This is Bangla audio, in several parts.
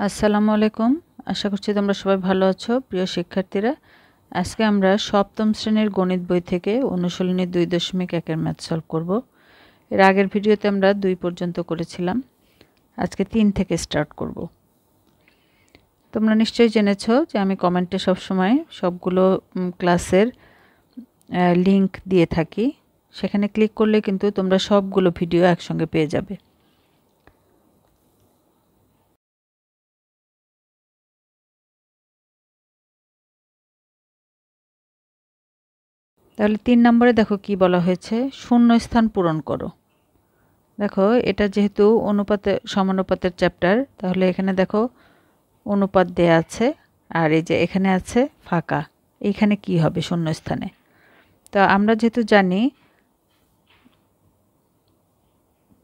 আসসালামু আলাইকুম। আশা করছি তোমরা সবাই ভালো আছো। প্রিয় শিক্ষার্থীরা, আজকে আমরা সপ্তম শ্রেণীর গণিত বই থেকে অনুশীলনী 2.1 এর ম্যাথ সলভ করব। এর আগের ভিডিওতে আমরা 2 পর্যন্ত করেছিলাম। আজকে 3 থেকে স্টার্ট করব। তোমরা নিশ্চয়ই জেনেছো যে আমি কমেন্টে সবসময় সবগুলো ক্লাসের লিংক দিয়ে থাকি। সেখানে ক্লিক করলে কিন্তু তোমরা সবগুলো ভিডিও একসঙ্গে পেয়ে যাবে। তাহলে 3 নম্বরে দেখো কি বলা হয়েছে, শূন্য স্থান পূরণ করো। দেখো এটা যেহেতু সমানুপাতের চ্যাপ্টার, তাহলে এখানে দেখো অনুপাত দেয়া আছে, আর এই যে এখানে আছে ফাঁকা। এইখানে কি হবে শূন্যস্থানে? তো আমরা যেহেতু জানি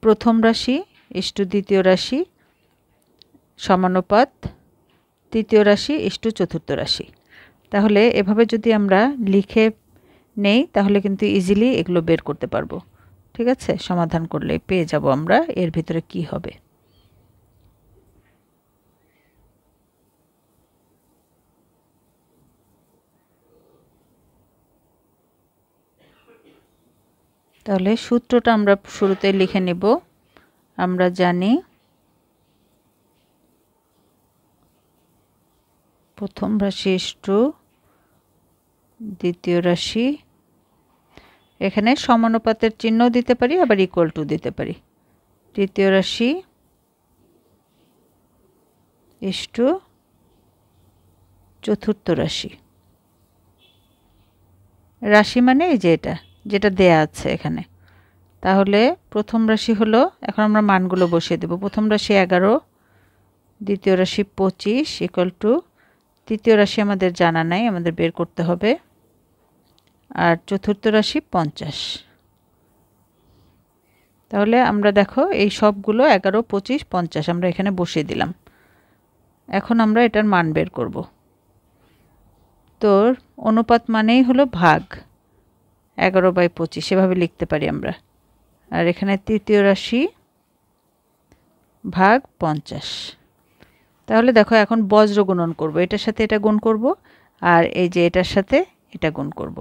প্রথম রাশি ইস্টু দ্বিতীয় রাশি সমানুপাত তৃতীয় রাশি ইস্টু চতুর্থ রাশি, তাহলে এভাবে যদি আমরা লিখে নেই তাহলে কিন্তু ইজিলি এগুলো বের করতে পারবো। ঠিক আছে, সমাধান করলে পেয়ে যাব আমরা এর ভিতরে কি হবে। তাহলে সূত্রটা আমরা শুরুতে লিখে নেব। আমরা জানি প্রথম রাশি ইস্টু দ্বিতীয় রাশি, এখানে সমানুপাতের চিহ্ন দিতে পারি, আবার ইকুয়াল টু দিতে পারি। তৃতীয় রাশি ইস্টু চতুর্থ রাশি। রাশি মানে এই যে এটা যেটা দেয়া আছে এখানে। তাহলে প্রথম রাশি হলো, এখন আমরা মানগুলো বসিয়ে দেব। প্রথম রাশি 11, দ্বিতীয় রাশি 25 ইকুয়াল টু, তৃতীয় রাশি আমাদের জানা নাই, আমাদের বের করতে হবে, আর চতুর্থ রাশি 50। তাহলে আমরা দেখো এই সবগুলো 11, 25, 50 আমরা এখানে বসিয়ে দিলাম। এখন আমরা এটার মান বের করব। তোর অনুপাত মানেই হলো ভাগ, 11/25 সেভাবে লিখতে পারি আমরা। আর এখানে তৃতীয় রাশি ভাগ 50। তাহলে দেখো এখন বজ্র গুণন করব, এটার সাথে এটা গুণ করব, আর এই যে এটার সাথে এটা গুণ করব।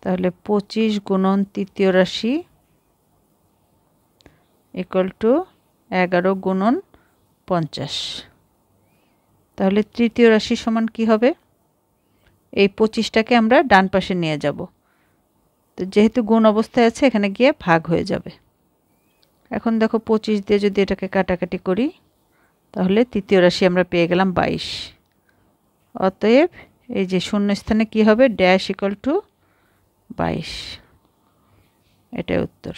তাহলে 25 গুণন তৃতীয় রাশি ইকুয়াল টু 11 গুণন 50। তাহলে তৃতীয় রাশি সমান কি হবে? এই 25টাকে আমরা ডান পাশে নিয়ে যাব, তো যেহেতু গুণ অবস্থায় আছে এখানে গিয়ে ভাগ হয়ে যাবে। এখন দেখো 25 দিয়ে যদি এটাকে কাটাকাটি করি তাহলে তৃতীয় রাশি আমরা পেয়ে গেলাম 22। অতএব এই যে শূন্যস্থানে কি হবে, ড্যাশ ইকুয়াল টু 22। এটাই উত্তর।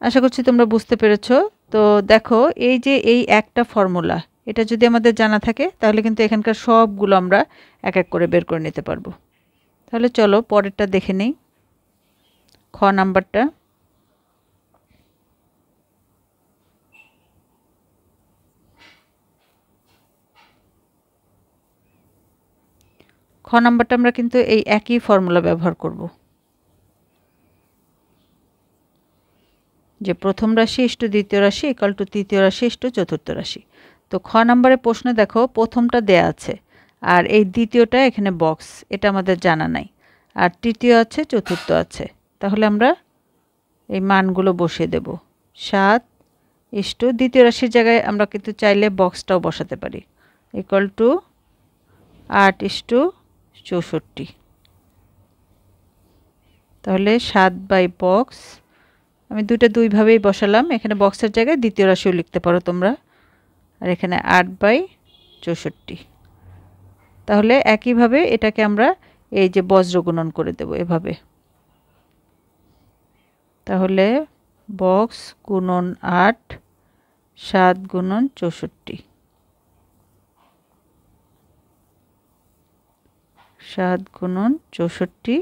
আশা করছি তোমরা বুঝতে পেরেছো। তো দেখো এই যে এই একটা ফর্মুলা, এটা যদি আমাদের জানা থাকে তাহলে কিন্তু এখানকার সবগুলো আমরা এক এক করে বের করে নিতে পারবো। তাহলে চলো পরেরটা দেখে নেই, খ নাম্বারটা। খ নাম্বারটা আমরা কিন্তু এই একই ফর্মুলা ব্যবহার করব, যে প্রথম রাশি ইস্টু দ্বিতীয় রাশি ইকুয়াল টু তৃতীয় রাশি ইস্টু চতুর্থ রাশি। তো খ নাম্বারের প্রশ্নে দেখো প্রথমটা দেয়া আছে, আর এই দ্বিতীয়টা এখানে বক্স, এটা আমাদের জানা নাই, আর তৃতীয় আছে চতুর্থ আছে। তাহলে আমরা এই মানগুলো বসিয়ে দেব। 7 ইস্টু দ্বিতীয় রাশির জায়গায় আমরা কিন্তু চাইলে বক্সটাও বসাতে পারি, ইকুয়াল টু 8 ইস্টু 64। তাহলে 7 বাই বক্স, আমি দুইটা দুইভাবেই বসালাম, এখানে বক্সের জায়গায় দ্বিতীয় রাশিও লিখতে পারো তোমরা, আর এখানে 8/64। তাহলে একইভাবে এটাকে আমরা এই যে বজ্র গুণন করে দেব এভাবে। তাহলে বক্স গুণন 8, 7 গুণন 64, 7 গুণন 64,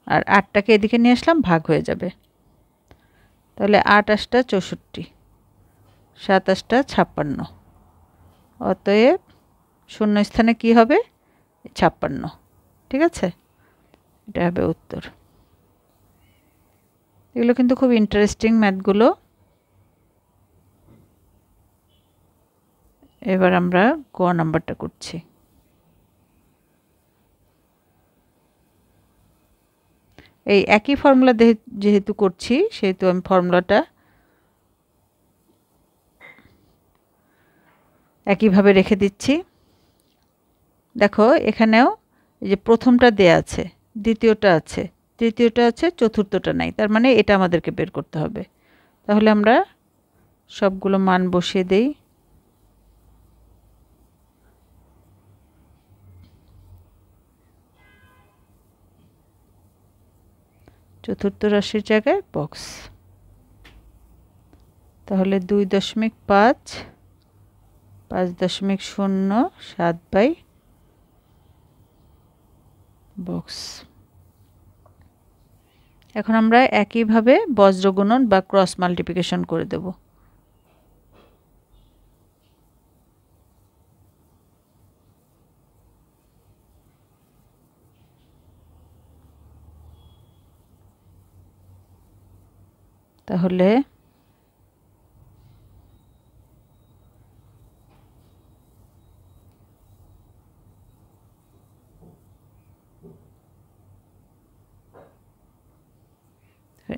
আর 8টাকে এদিকে নিয়ে আসলাম, ভাগ হয়ে যাবে। তাহলে 8 8টা 64, 7 8টা 56। অতএব শূন্যস্থানে কি হবে, 56। ঠিক আছে, এটা হবে উত্তর। এগুলো কিন্তু খুব ইন্টারেস্টিং ম্যাথগুলো। এবার আমরা গ নাম্বারটা করছি। এই একই ফর্মুলা যেহেতু করছি সেহেতু আমি ফর্মুলাটা একইভাবে রেখে দিচ্ছি। দেখো এখানেও এই যে প্রথমটা দেয়া আছে, দ্বিতীয়টা আছে, তৃতীয়টা আছে, চতুর্থটা নাই, তার মানে এটা আমাদেরকে বের করতে হবে। তাহলে আমরা সবগুলো মান বসিয়ে দেই। চতুর্থ রাশির জায়গায় বক্স, তাহলে 2.5 5.0 বক্স। এখন আমরা একইভাবে বজ্র গুণন বা ক্রস মাল্টিপ্লিকেশন করে দেব। তাহলে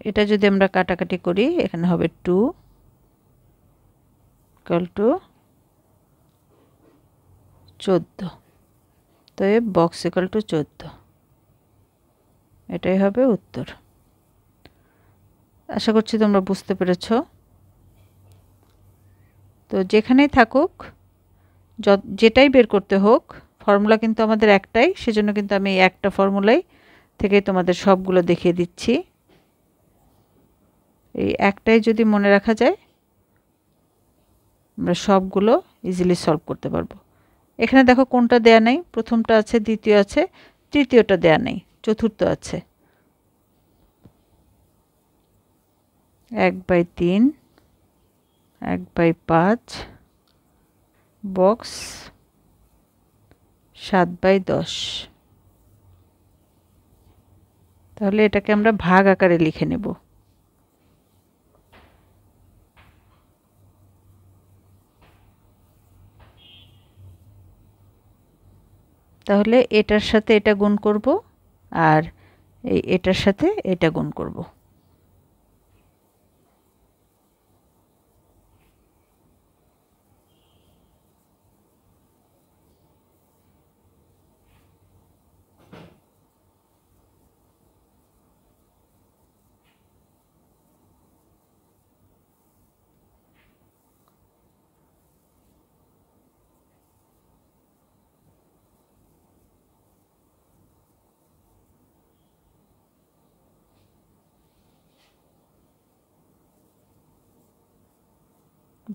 এটা যদি আমরা কাটাকাটি করি এখানে হবে 2 = 14, তো বক্স = 14, এটাই হবে উত্তর। আশা করছি তোমরা বুঝতে পেরেছ। তো যেখানেই থাকুক, যেটাই বের করতে হোক, ফর্মুলা কিন্তু আমাদের একটাই, সেজন্য কিন্তু আমি একটা ফর্মুলাই থেকে তোমাদের সবগুলো দেখিয়ে দিচ্ছি। এই একটাই যদি মনে রাখা যায় আমরা সবগুলো ইজিলি সলভ করতে পারবো। এখানে দেখো কোনটা দেয়া নাই, প্রথমটা আছে, দ্বিতীয় আছে, তৃতীয়টা দেয়া নেই, চতুর্থ আছে। 1/3 1/5 বক্স 7/10। তাহলে এটাকে আমরা ভাগ আকারে লিখে নেব। তাহলে এটার সাথে এটা গুণ করব আর এটার সাথে এটা গুণ করব।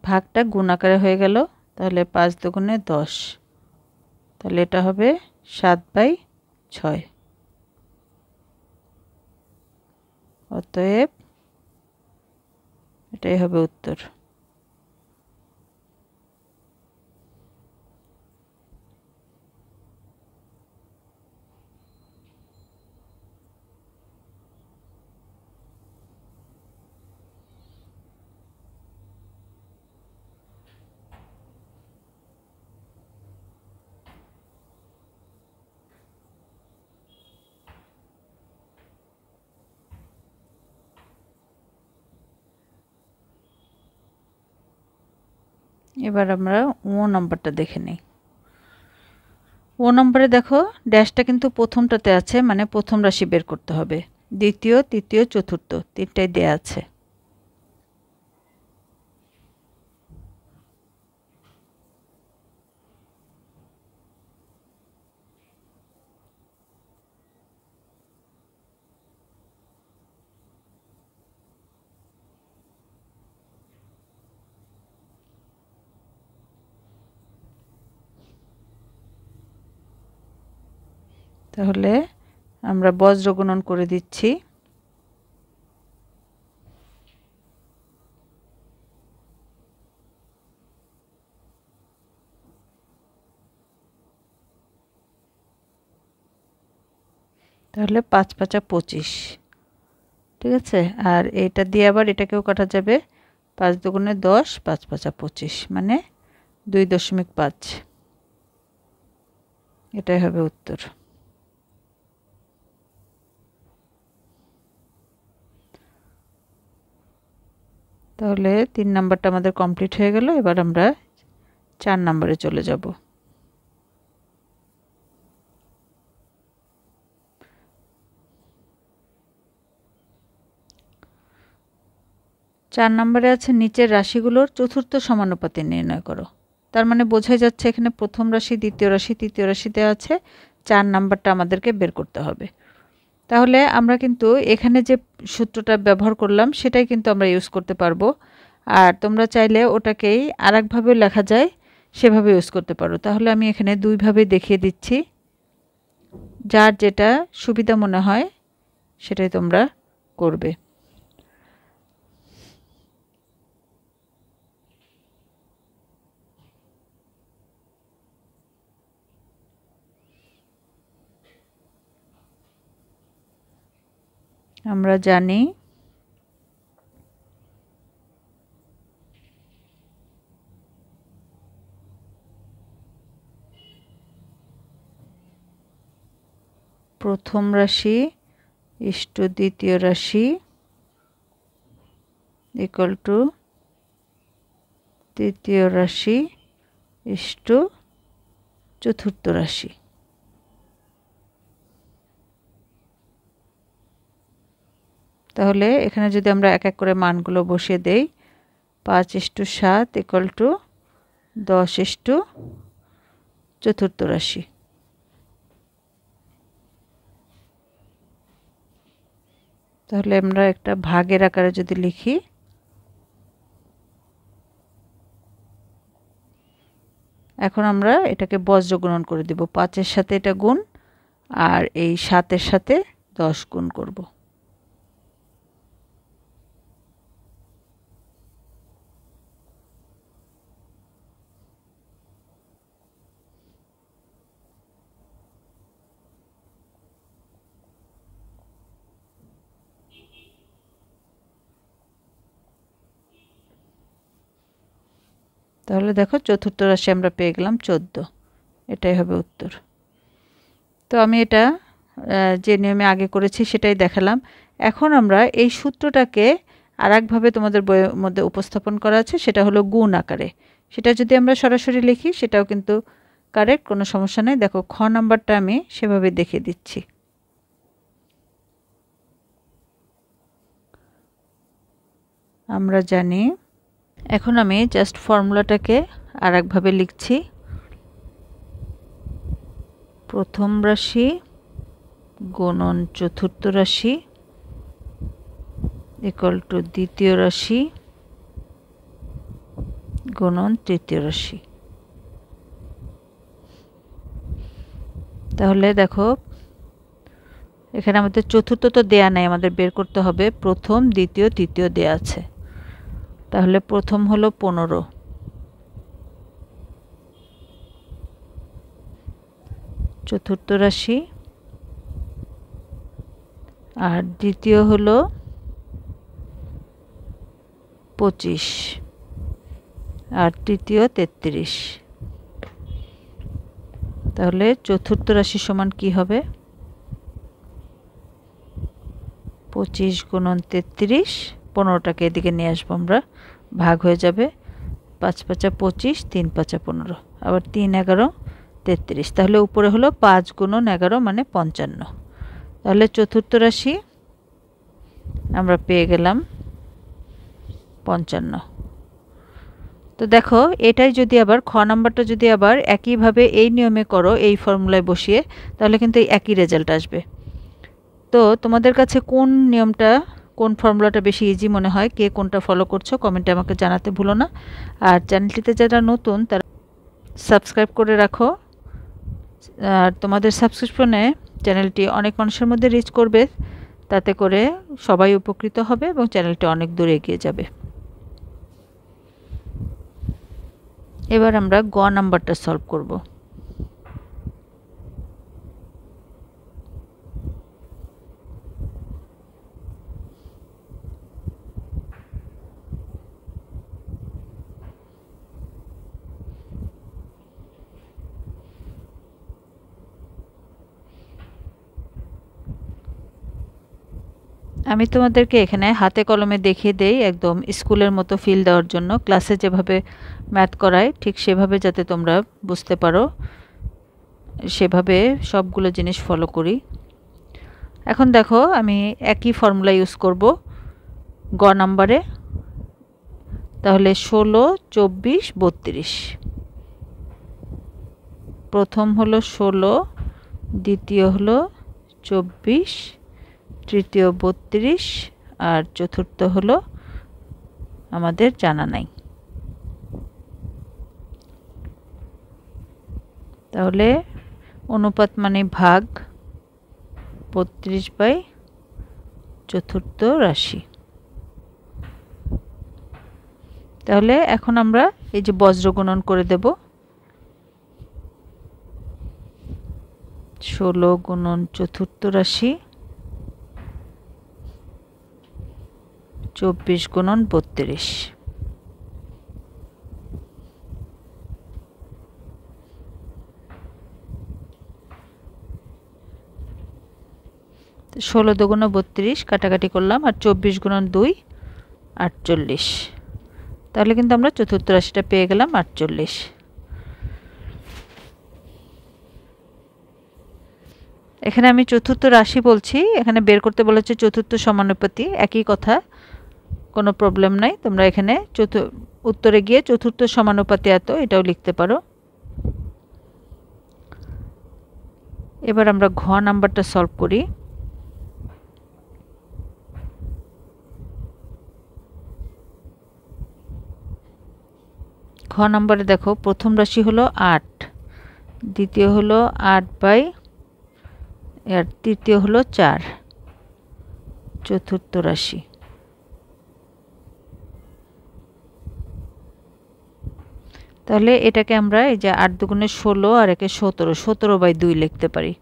ভাগটা গুণ আকারে হয়ে গেল, তাহলে 5 দুগুণে 10, তাহলে এটা হবে 7/6। অতএব এটাই হবে উত্তর। এবার আমরা ও নাম্বারটা দেখে নিই। ও নম্বরে দেখো ড্যাশটা কিন্তু প্রথমটাতে আছে, মানে প্রথম রাশি বের করতে হবে। দ্বিতীয়, তৃতীয়, চতুর্থ তিনটাই দেয়া আছে। তাহলে আমরা বজ্র গুণন করে দিচ্ছি। তাহলে 5 × 5 = 25, ঠিক আছে। আর এটা দিয়ে আবার এটাকেও কাটা যাবে, 5 দুগুণে 10, 5 × 5 = 25, মানে 2.5। এটাই হবে উত্তর। তাহলে 3 নাম্বারটা আমাদের কমপ্লিট হয়ে গেল। এবার আমরা 4 নাম্বারে চলে যাব। 4 নম্বরে আছে নিচের রাশিগুলোর চতুর্থ সমানুপাতে নির্ণয় করো। তার মানে বোঝাই যাচ্ছে এখানে প্রথম রাশি, দ্বিতীয় রাশি, তৃতীয় রাশি দেওয়া আছে, 4 নাম্বারটা আমাদেরকে বের করতে হবে। তাহলে আমরা কিন্তু এখানে যে সূত্রটা ব্যবহার করলাম সেটাই কিন্তু আমরা ইউজ করতে পারবো। আর তোমরা চাইলে ওটাকেই আরেকভাবে লেখা যায়, সেভাবে ইউজ করতে পারো। তাহলে আমি এখানে দুইভাবে দেখিয়ে দিচ্ছি, যার যেটা সুবিধা মনে হয় সেটাই তোমরা করবে। আমরা জানি প্রথম রাশি ইস্টু দ্বিতীয় রাশি ইকুয়াল টু তৃতীয় রাশি ইস্টু চতুর্থ রাশি। তাহলে এখানে যদি আমরা এক এক করে মানগুলো বসিয়ে দেই, 5:7 ইকুয়াল টু 10:চতুর্থ রাশি। তাহলে আমরা একটা ভাগের আকারে যদি লিখি, এখন আমরা এটাকে বজ্র গুণন করে দিব। 5-এর সাথে এটা গুণ, আর এই 7-এর সাথে 10 গুণ করব। তাহলে দেখো চতুর্থ রাশি আমরা পেয়ে গেলাম 14। এটাই হবে উত্তর। তো আমি এটা যে নিয়মে আগে করেছি সেটাই দেখালাম। এখন আমরা এই সূত্রটাকে আরেকভাবে তোমাদের বইয়ের মধ্যে উপস্থাপন করা আছে, সেটা হলো গুণ আকারে। সেটা যদি আমরা সরাসরি লিখি সেটাও কিন্তু কারেক্ট, কোনো সমস্যা নেই। দেখো খ নাম্বারটা আমি সেভাবে দেখিয়ে দিচ্ছি। আমরা জানি, এখন আমি জাস্ট ফর্মুলাটাকে আরেকভাবে লিখছি। প্রথম রাশি গুণন চতুর্থ রাশি ইকুয়াল টু দ্বিতীয় রাশি গুণন তৃতীয় রাশি। তাহলে দেখো এখানে আমাদের চতুর্থ তো দেয়া নাই, আমাদের বের করতে হবে প্রথম, দ্বিতীয়, তৃতীয় দেয়া আছে। তাহলে প্রথম হলো 15 চতুর্থ রাশি, আর দ্বিতীয় হলো 25, আর তৃতীয় 33। তাহলে চতুর্থ রাশি সমান কি হবে? 25 গুণন 33, 15টাকে এদিকে নিয়ে আসবো আমরা, ভাগ হয়ে যাবে। 5×5 = 25, 3×5 = 15, আবার 3×11 = 33। তাহলে উপরে হলো 5 গুণন 11 মানে 55। তাহলে চতুর্থ রাশি আমরা পেয়ে গেলাম 55। তো দেখো এটাই যদি আবার খ নাম্বারটা যদি আবার একইভাবে এই নিয়মে করো, এই ফর্মুলায় বসিয়ে, তাহলে কিন্তু একই রেজাল্ট আসবে। তো তোমাদের কাছে কোন নিয়মটা, কোন ফর্মুলাটা বেশি ইজি মনে হয়, কে কোনটা ফলো করছো কমেন্টে আমাকে জানাতে ভুলো না। আর চ্যানেলটিতে যারা নতুন তারা সাবস্ক্রাইব করে রাখো। আর তোমাদের সাবস্ক্রিপশনে চ্যানেলটি অনেক মানুষের মধ্যে রিচ করবে, তাতে করে সবাই উপকৃত হবে এবং চ্যানেলটি অনেক দূর এগিয়ে যাবে। এবার আমরা গ নাম্বারটা সলভ করব। আমি তোমাদেরকে এখানে হাতে কলমে দেখিয়ে দেই একদম স্কুলের মতো ফিল দেওয়ার জন্য, ক্লাসে যেভাবে ম্যাথ করায় ঠিক সেভাবে যাতে তোমরা বুঝতে পারো, সেভাবে সবগুলো জিনিস ফলো করি। এখন দেখো আমি একই ফর্মুলা ইউজ করব গ নাম্বারে, তাহলে 16, 24, 32। প্রথম হলো 16, দ্বিতীয় হলো 24, তৃতীয় 32 আর চতুর্থ হলো আমাদের জানা নাই। তাহলে অনুপাত মানে ভাগ 32/চতুর্থ রাশি। তাহলে এখন আমরা এই যে বজ্র গুণন করে দেব, 16 গুণন চতুর্থ রাশি 24 গুণন 32। 16 দুগুণ 32 কাটাকাটি করলাম, আর 24 গুণন 2 48। তাহলে কিন্তু আমরা চতুর্থ রাশিটা পেয়ে গেলাম 48। এখানে আমি চতুর্থ রাশি বলছি, এখানে বের করতে বলেছে চতুর্থ সমানুপাতি, একই কথা, কোনো প্রবলেম নাই। তোমরা এখানে উত্তরে গিয়ে চতুর্থ সমানুপাতি এত এটাও লিখতে পারো। এবার আমরা ঘ নাম্বারটা সলভ করি। ঘ নম্বরে দেখো প্রথম রাশি হলো 8, দ্বিতীয় হলো 8 আর তৃতীয় হলো 4, চতুর্থ রাশি। তাহলে এটাকে আমরা এই যে 8 দুগুণে 16 আর একে 17, 17/2 লিখতে পারি।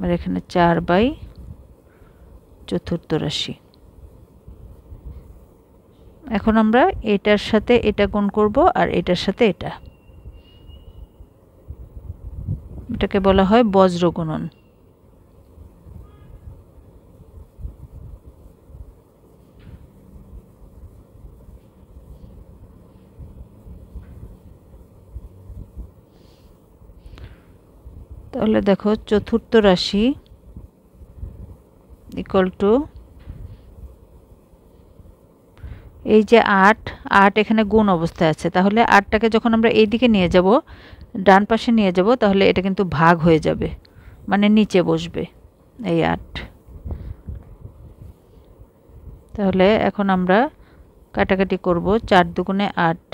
আর এখানে 4/ চতুর্থ রাশি। এখন আমরা এটার সাথে এটা গুণ করব আর এটার সাথে এটা, এটাকে বলা হয় বজ্র গুণন। তাহলে দেখো চতুর্থ রাশি ইকুয়াল টু এই যে 8 এখানে গুণ অবস্থায় আছে, তাহলে 8টাকে যখন আমরা এই দিকে নিয়ে যাব, ডান পাশে নিয়ে যাব, তাহলে এটা কিন্তু ভাগ হয়ে যাবে, মানে নিচে বসবে এই 8। তাহলে এখন আমরা কাটাকাটি করব, 4 দুগুণে 8,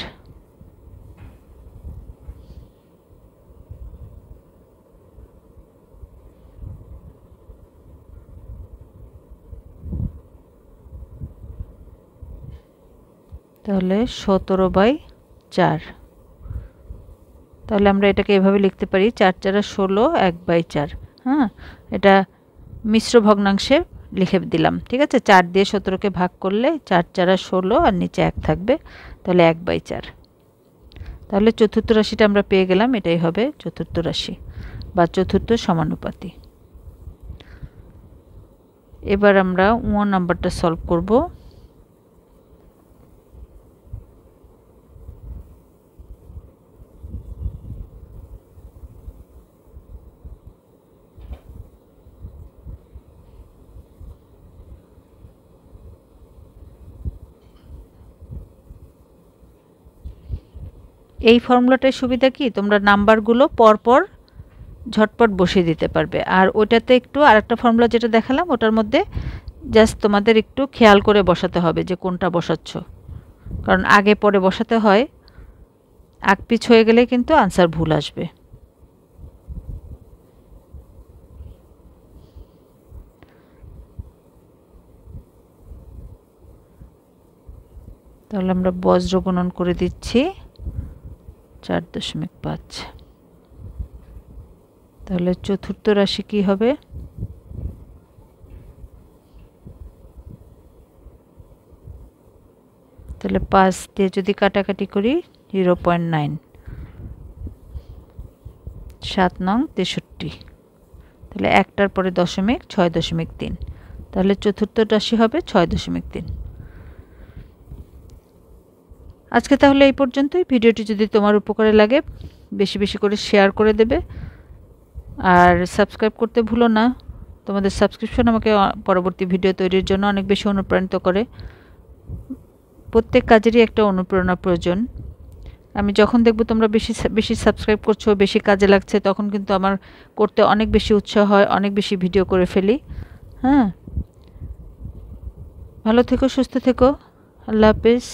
তাহলে 17/4। তাহলে আমরা এটাকে এভাবে লিখতে পারি 4 4 16, 1/4। হ্যাঁ, এটা মিশ্র ভগ্নাংশে লিখে দিলাম, ঠিক আছে। 4 দিয়ে 17কে ভাগ করলে 4 4 16 আর নিচে 1 থাকবে, তাহলে 1/4। তাহলে চতুর্থ রাশিটা আমরা পেয়ে গেলাম, এটাই হবে চতুর্থ রাশি বা চতুর্থ সমানুপাতি। এবার আমরা ও নাম্বারটা সলভ করব। এই ফর্মুলাটার সুবিধা কি, তোমরা নাম্বারগুলো পরপর ঝটপট বসিয়ে দিতে পারবে। আর ওটাতে একটু আরেকটা ফর্মুলা যেটা দেখালাম, ওটার মধ্যে জাস্ট তোমাদের একটু খেয়াল করে বসাতে হবে যে কোনটা বসাচ্ছ, কারণ আগে পরে বসাতে হয়, আকপিছ হয়ে গেলে কিন্তু আনসার ভুল আসবে। তাহলে আমরা বজ্র গুণন করে দিচ্ছি 4.5। তাহলে চতুর্থ রাশি কি হবে, তাহলে 5 দিয়ে যদি কাটাকাটি করি 0.9, 7 নং 63, তাহলে একটার পরে দশমিক 6.3, তাহলে চতুর্থ রাশি হবে 6.3। আজকে তাহলে এই পর্যন্তই। ভিডিওটি যদি তোমার উপকারে লাগে বেশি বেশি করে শেয়ার করে দেবে, আর সাবস্ক্রাইব করতে ভুলো না। তোমাদের সাবস্ক্রিপশন আমাকে পরবর্তী ভিডিও তৈরির জন্য অনেক বেশি অনুপ্রাণিত করে। প্রত্যেক কাজেরই একটা অনুপ্রেরণা প্রয়োজন। আমি যখন দেখব তোমরা বেশি বেশি সাবস্ক্রাইব করছো, বেশি কাজে লাগছে, তখন কিন্তু আমার করতে অনেক বেশি উৎসাহ হয়, অনেক বেশি ভিডিও করে ফেলি। হ্যাঁ, ভালো থেকো, সুস্থ থেকো, আল্লাহ হাফেজ।